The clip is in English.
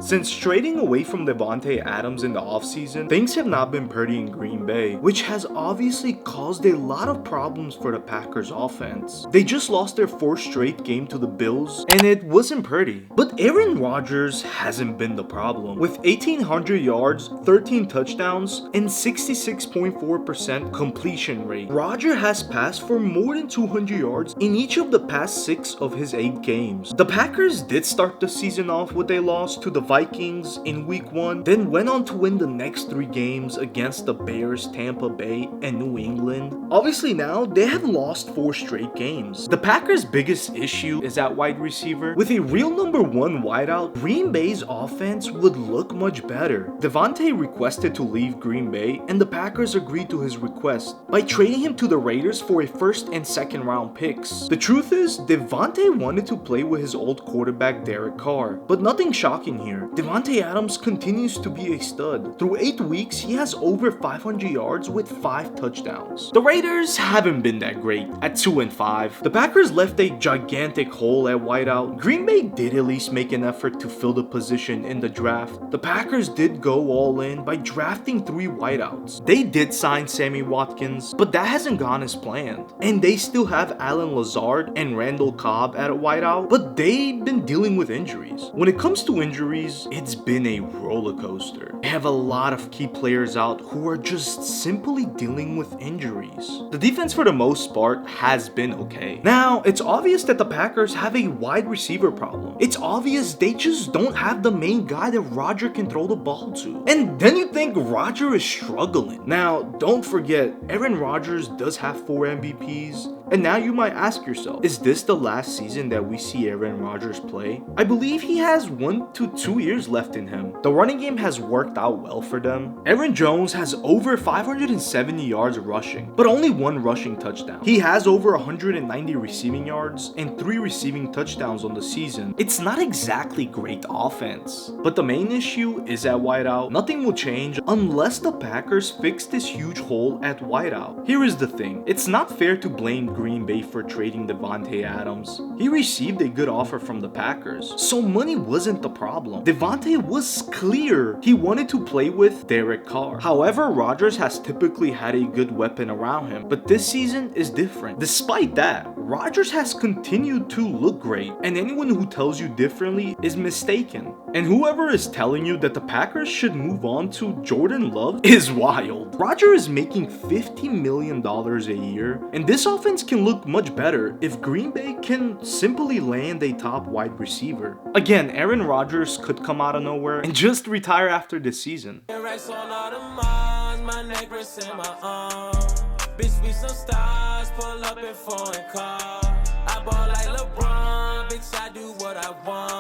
Since trading away from Davante Adams in the offseason, things have not been pretty in Green Bay, which has obviously caused a lot of problems for the Packers offense. They just lost their 4th straight game to the Bills, and it wasn't pretty. But Aaron Rodgers hasn't been the problem. With 1,800 yards, 13 touchdowns, and 66.4% completion rate, Rodgers has passed for more than 200 yards in each of the past 6 of his 8 games. The Packers did start the season off with a loss to the Vikings in week 1, then went on to win the next 3 games against the Bears, Tampa Bay, and New England. Obviously now, they have lost 4 straight games. The Packers' biggest issue is at wide receiver. With a real number 1 wideout, Green Bay's offense would look much better. Davante requested to leave Green Bay, and the Packers agreed to his request by trading him to the Raiders for a 1st and 2nd round picks. The truth is, Davante wanted to play with his old quarterback Derek Carr, but nothing shocking here. Davante Adams continues to be a stud. Through 8 weeks, he has over 500 yards with 5 touchdowns. The Raiders haven't been that great at 2-5. The Packers left a gigantic hole at wideout. Green Bay did at least make an effort to fill the position in the draft. The Packers did go all in by drafting 3 wideouts. They did sign Sammy Watkins, but that hasn't gone as planned. And they still have Alan Lazard and Randall Cobb at a wideout, but they've been dealing with injuries. When it comes to injuries, it's been a roller coaster. They have a lot of key players out who are just simply dealing with injuries. The defense for the most part has been okay. Now, it's obvious that the Packers have a wide receiver problem. It's obvious they just don't have the main guy that Rodgers can throw the ball to. And then you think Rodgers is struggling. Now, don't forget, Aaron Rodgers does have 4 MVPs. And now you might ask yourself, is this the last season that we see Aaron Rodgers play? I believe he has 1 to 2 years left in him. The running game has worked out well for them. Aaron Jones has over 570 yards rushing, but only 1 rushing touchdown. He has over 190 receiving yards and 3 receiving touchdowns on the season. It's not exactly great offense, but the main issue is at wideout. Nothing will change unless the Packers fix this huge hole at wideout. Here is the thing, it's not fair to blame Green Bay for trading Davante Adams. He received a good offer from the Packers, so money wasn't the problem. Davante was clear he wanted to play with Derek Carr. However, Rodgers has typically had a good weapon around him, but this season is different. Despite that, Rodgers has continued to look great, and anyone who tells you differently is mistaken. And whoever is telling you that the Packers should move on to Jordan Love is wild. Rodgers is making $50 million a year, and this offense can look much better if Green Bay can simply land a top wide receiver. Again, Aaron Rodgers could come out of nowhere and just retire after this season. Bitch, we some stars, pull up in foreign cars.